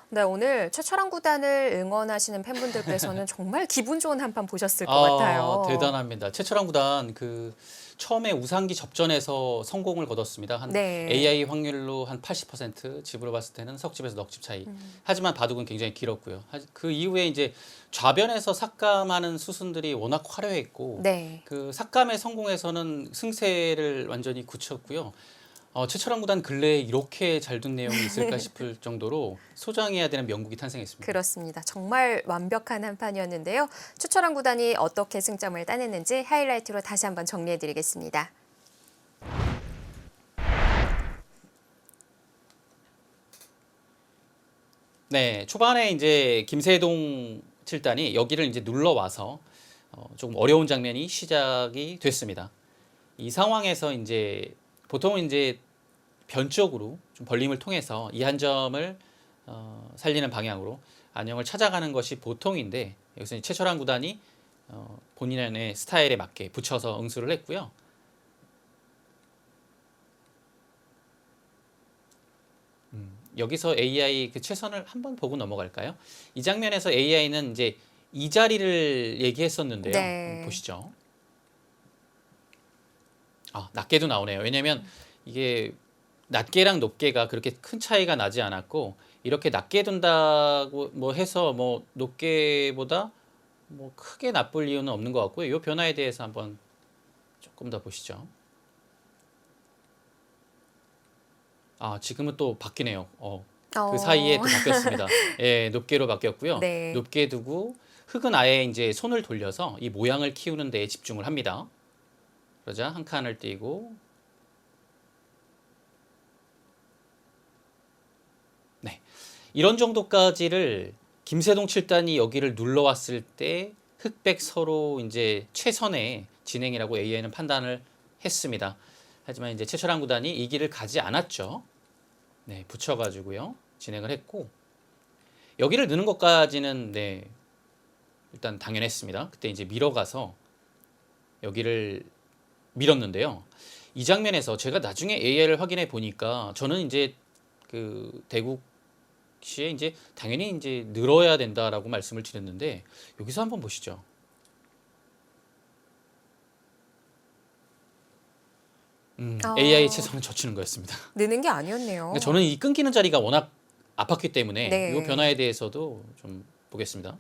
네, 오늘 최철한 구단을 응원하시는 팬분들께서는 정말 기분 좋은 한판 보셨을 것 같아요. 대단합니다. 최철한 구단 처음에 우상기 접전에서 성공을 거뒀습니다. 한 네. AI 확률로 한 80% 집으로 봤을 때는 석집에서 넉집 차이. 하지만 바둑은 굉장히 길었고요. 그 이후에 이제 좌변에서 삭감하는 수순들이 워낙 화려했고 네. 그 삭감에 성공해서는 승세를 완전히 굳혔고요. 최철한 구단 근래에 이렇게 잘 둔 내용이 있을까 싶을 정도로 소장해야 되는 명국이 탄생했습니다. 그렇습니다. 정말 완벽한 한판이었는데요. 최철한 구단이 어떻게 승점을 따냈는지 하이라이트로 다시 한번 정리해드리겠습니다. 네, 초반에 이제 김세동 7단이 여기를 이제 눌러와서 조금 어려운 장면이 시작이 됐습니다. 이 상황에서 이제 보통 이제 변적으로 좀 벌림을 통해서 이 한 점을 살리는 방향으로 안영을 찾아가는 것이 보통인데 여기서 최철한 구단이 본인의 스타일에 맞게 붙여서 응수를 했고요. 여기서 AI 그 최선을 한번 보고 넘어갈까요? 이 장면에서 AI는 이제 이 자리를 얘기했었는데요. 네. 보시죠. 낮게도 나오네요. 왜냐면 이게 낮게랑 높게가 그렇게 큰 차이가 나지 않았고 이렇게 낮게 둔다고 뭐 해서 뭐 높게보다 뭐 크게 나쁠 이유는 없는 것 같고요. 이 변화에 대해서 한번 조금 더 보시죠. 지금은 또 바뀌네요. 그 사이에 어, 또 바뀌었습니다. 예, 높게로 바뀌었고요. 네. 높게 두고 흙은 아예 이제 손을 돌려서 이 모양을 키우는 데에 집중을 합니다. 그러자 한 칸을 띄고 네. 이런 정도까지를 김세동 7단이 여기를 눌러왔을 때 흑백 서로 이제 최선의 진행이라고 AI는 판단을 했습니다. 하지만 이제 최철한 구단이 이 길을 가지 않았죠. 네, 붙여가지고요. 진행을 했고 여기를 넣는 것까지는 네, 일단 당연했습니다. 그때 이제 밀어가서 여기를 밀었는데요. 이 장면에서 제가 나중에 AI를 확인해 보니까 저는 이제 그 대국 시에 이제 당연히 이제 늘어야 된다라고 말씀을 드렸는데 여기서 한번 보시죠. AI 어, 최선을 젖히는 거였습니다. 느는 게 그러니까 아니었네요. 저는 이 끊기는 자리가 워낙 아팠기 때문에 이 네. 변화에 대해서도 좀 보겠습니다.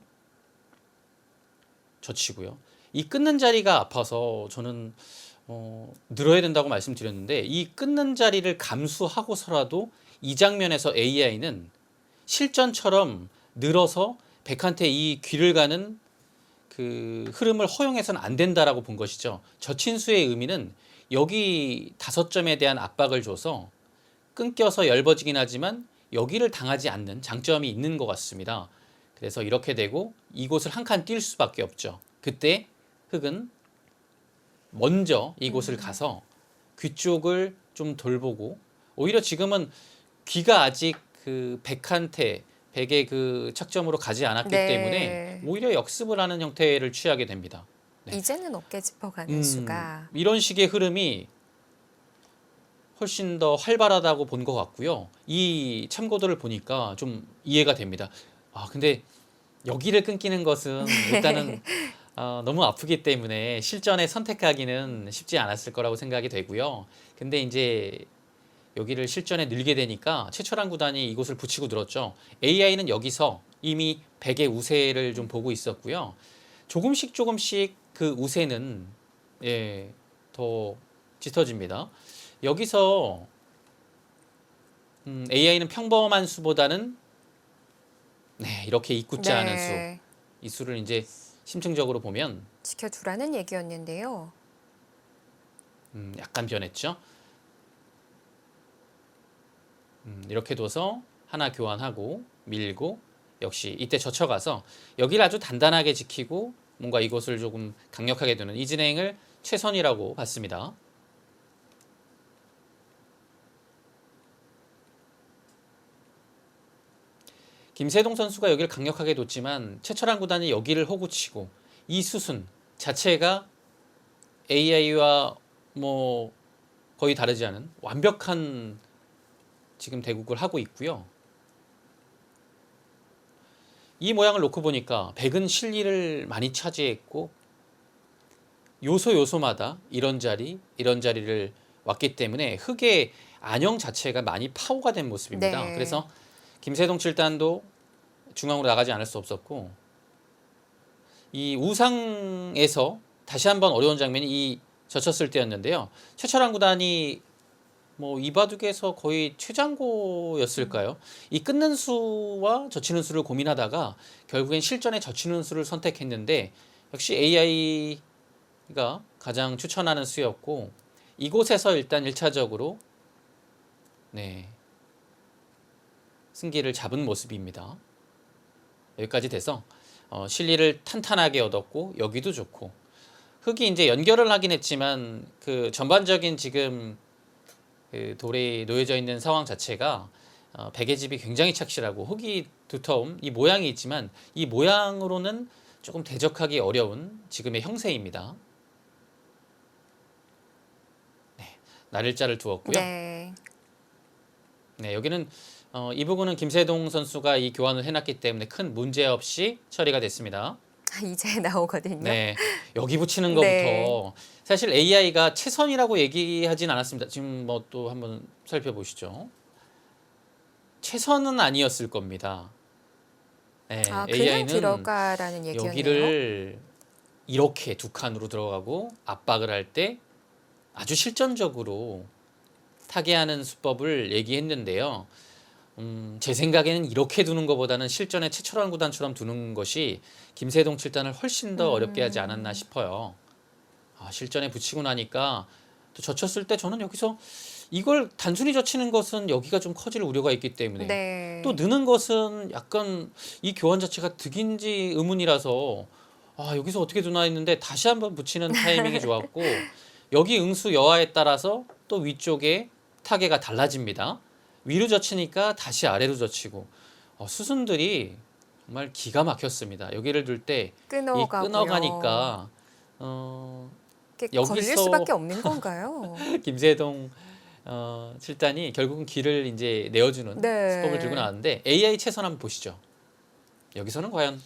젖히고요. 이 끊는 자리가 아파서 저는 늘어야 된다고 말씀드렸는데 이 끊는 자리를 감수하고서라도 이 장면에서 AI는 실전처럼 늘어서 백한테 이 귀를 가는 그 흐름을 허용해서는 안 된다라고 본 것이죠. 저친수의 의미는 여기 5점에 대한 압박을 줘서 끊겨서 엷어지긴 하지만 여기를 당하지 않는 장점이 있는 것 같습니다. 그래서 이렇게 되고 이곳을 한 칸 뛸 수밖에 없죠. 그때 흑은 먼저 이곳을 가서 귀 쪽을 좀 돌보고 오히려 지금은 귀가 아직 그 백한테 백의 그 착점으로 가지 않았기 때문에 네. 오히려 역습을 하는 형태를 취하게 됩니다. 네. 이제는 어깨 짚어가는 수가. 이런 식의 흐름이 훨씬 더 활발하다고 본 것 같고요. 이 참고들을 보니까 좀 이해가 됩니다. 근데 여기를 끊기는 것은 일단은 너무 아프기 때문에 실전에 선택하기는 쉽지 않았을 거라고 생각이 되고요. 근데 이제 여기를 실전에 늘게 되니까 최철한 구단이 이곳을 붙이고 늘었죠. AI는 여기서 이미 100의 우세를 좀 보고 있었고요. 조금씩 조금씩 그 우세는 예, 더 짙어집니다. 여기서 AI는 평범한 수보다는 네, 이렇게 이굳지 않은 수, 네. 이 수를 이제 심층적으로 보면 지켜두라는 얘기였는데요. 약간 변했죠. 이렇게 둬서 하나 교환하고 밀고 역시 이때 젖혀가서 여기를 아주 단단하게 지키고 뭔가 이곳을 조금 강력하게 두는 이 진행을 최선이라고 봤습니다. 김세동 선수가 여기를 강력하게 뒀지만 최철한 구단이 여기를 호구치고 이 수순 자체가 AI와 뭐 거의 다르지 않은 완벽한 지금 대국을 하고 있고요. 이 모양을 놓고 보니까 백은 실리를 많이 차지했고 요소마다 이런 자리를 왔기 때문에 흙의 안형 자체가 많이 파호가 된 모습입니다. 네. 그래서 김세동 7단도 중앙으로 나가지 않을 수 없었고 이 우상에서 다시 한번 어려운 장면이 이 젖혔을 때였는데요. 최철환 구단이 뭐 이바둑에서 거의 최장고였을까요? 이 끊는 수와 젖히는 수를 고민하다가 결국엔 실전에 젖히는 수를 선택했는데 역시 AI가 가장 추천하는 수였고 이곳에서 일단 1차적으로 네, 승기를 잡은 모습입니다. 여기까지 돼서 실리를 탄탄하게 얻었고 여기도 좋고 흙이 이제 연결을 하긴 했지만 그 전반적인 지금 그 돌에 놓여져 있는 상황 자체가 백의 집이 굉장히 착실하고 흙이 두터움 이 모양이 있지만 이 모양으로는 조금 대적하기 어려운 지금의 형세입니다. 네, 날일자를 두었고요. 네. 네, 여기는 이 부분은 김세동 선수가 이 교환을 해놨기 때문에 큰 문제 없이 처리가 됐습니다. 이제 나오거든요. 네, 여기 붙이는 것부터 네. 사실 AI가 최선이라고 얘기하진 않았습니다. 지금 뭐 또 한번 살펴보시죠. 최선은 아니었을 겁니다. 네, 그냥 AI는 들어가라는 얘기였네요. 여기를 이렇게 두 칸으로 들어가고 압박을 할 때 아주 실전적으로 타개하는 수법을 얘기했는데요. 제 생각에는 이렇게 두는 것보다는 실전에 최철환 구단처럼 두는 것이 김세동 7단을 훨씬 더 어렵게 하지 않았나 싶어요. 실전에 붙이고 나니까 또 젖혔을 때 저는 여기서 이걸 단순히 젖히는 것은 여기가 좀 커질 우려가 있기 때문에 네. 또 느는 것은 약간 이 교환 자체가 득인지 의문이라서 여기서 어떻게 두나 했는데 다시 한번 붙이는 타이밍이 좋았고 여기 응수 여하에 따라서 또 위쪽에 타개가 달라집니다. 위로 젖히니까 다시 아래로 젖히고 수순들이 정말 기가 막혔습니다. 여기를 둘 때 이 끊어가고요. 끊어가니까 이게 걸릴 여기서 수밖에 없는 건가요? 김세동 7단이 결국은 길을 이제 내어주는 네. 수법을 들고 나왔는데 AI 최선 한번 보시죠. 여기서는 과연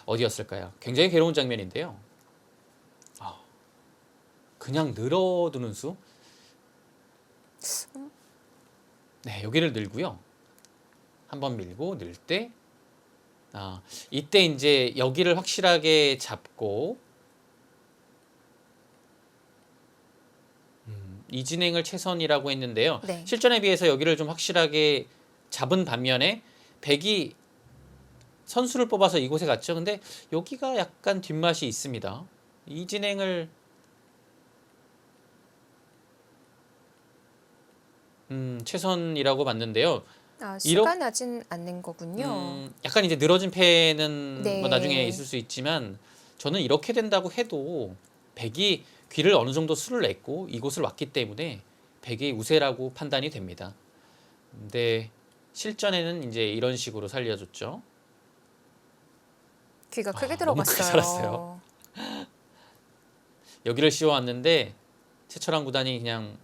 어디였을까요? 굉장히 괴로운 장면인데요. 그냥 늘어두는 수. 네, 여기를 늘고요. 한번 밀고 늘 때 이때 이제 여기를 확실하게 잡고 이 진행을 최선이라고 했는데요. 네. 실전에 비해서 여기를 좀 확실하게 잡은 반면에 백이 선수를 뽑아서 이곳에 갔죠. 근데 여기가 약간 뒷맛이 있습니다. 이 진행을 최선이라고 봤는데요. 수가 나진 않는 거군요. 약간 이제 늘어진 패는 네. 뭐 나중에 있을 수 있지만 저는 이렇게 된다고 해도 백이 귀를 어느 정도 수를 냈고 이곳을 왔기 때문에 백의 우세라고 판단이 됩니다. 근데 실전에는 이제 이런 식으로 살려줬죠. 귀가 크게 너무 크게 들어갔어요. 살았어요. 여기를 씌워왔는데 최철환 구단이 그냥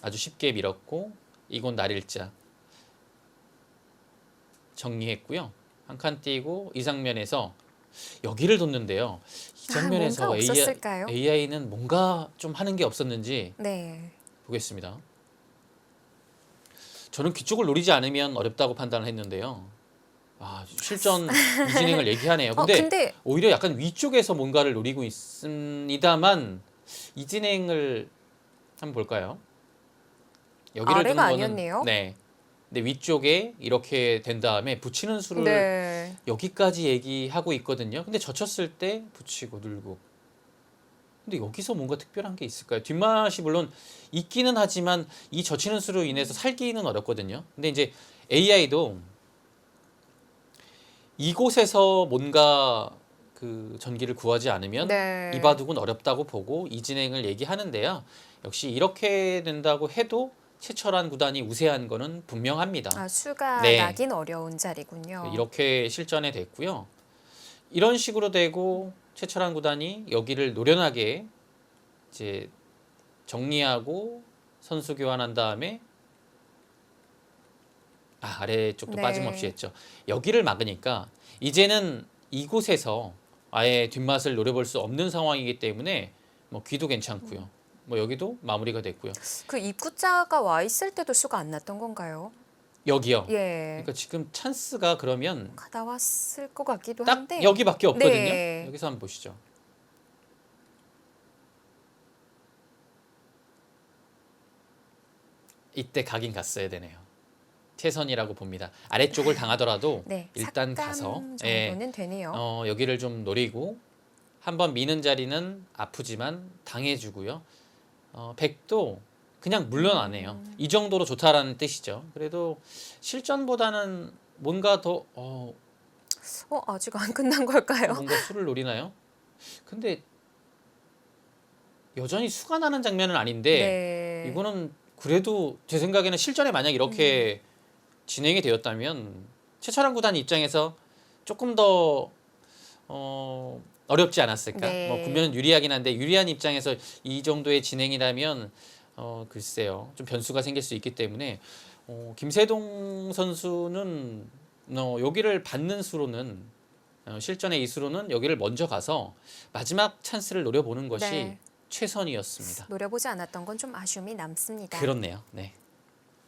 아주 쉽게 밀었고 이건 날일자 정리했고요. 한 칸 띄고 이 장면에서 여기를 뒀는데요. 이 장면에서 뭔가 없었을까요? AI는 뭔가 좀 하는 게 없었는지 네. 보겠습니다. 저는 귀 쪽을 노리지 않으면 어렵다고 판단을 했는데요. 실전 이 진행을 얘기하네요. 근데 오히려 약간 위쪽에서 뭔가를 노리고 있습니다만 이 진행을 한번 볼까요? 여기를 아래가 두는 거는 아니었네요. 네. 근데 위쪽에 이렇게 된 다음에 붙이는 수를 네. 여기까지 얘기하고 있거든요. 근데 젖혔을 때 붙이고 늘고. 근데 여기서 뭔가 특별한 게 있을까요? 뒷맛이 물론 있기는 하지만 이 젖히는 수로 인해서 살기는 어렵거든요. 근데 이제 AI도 이곳에서 뭔가 그 전기를 구하지 않으면 네. 이 바둑은 어렵다고 보고 이 진행을 얘기하는데요. 역시 이렇게 된다고 해도 최철환 구단이 우세한 거는 분명합니다. 수가 네. 나긴 어려운 자리군요. 이렇게 실전에 됐고요. 이런 식으로 되고 최철환 구단이 여기를 노련하게 이제 정리하고 선수 교환한 다음에 아래쪽도 네. 빠짐없이 했죠. 여기를 막으니까 이제는 이곳에서 아예 뒷맛을 노려볼 수 없는 상황이기 때문에 뭐 귀도 괜찮고요. 뭐 여기도 마무리가 됐고요. 그 입구자가 와 있을 때도 수가 안 났던 건가요? 여기요. 예. 그러니까 지금 찬스가 그러면 가다 왔을 것 같기도 딱 한데. 여기밖에 없거든요. 네. 여기서 한번 보시죠. 이때 가긴 갔어야 되네요. 최선이라고 봅니다. 아래쪽을 당하더라도 네. 일단 삭감 가서 정도는 되네요. 여기를 좀 노리고 한번 미는 자리는 아프지만 당해주고요. 백도 그냥 물러나네요. 이 정도로 좋다라는 뜻이죠. 그래도 실전보다는 뭔가 더 아직 안 끝난 걸까요? 뭔가 수를 노리나요? 근데 여전히 수가 나는 장면은 아닌데 네. 이거는 그래도 제 생각에는 실전에 만약 이렇게 진행이 되었다면 최철한 구단 입장에서 조금 더 어렵지 않았을까? 네. 뭐 국면은 유리하긴 한데 유리한 입장에서 이 정도의 진행이라면 글쎄요 좀 변수가 생길 수 있기 때문에 김세동 선수는 여기를 받는 수로는 실전의 이 수로는 여기를 먼저 가서 마지막 찬스를 노려보는 것이 네. 최선이었습니다. 노려보지 않았던 건 좀 아쉬움이 남습니다. 그렇네요. 네.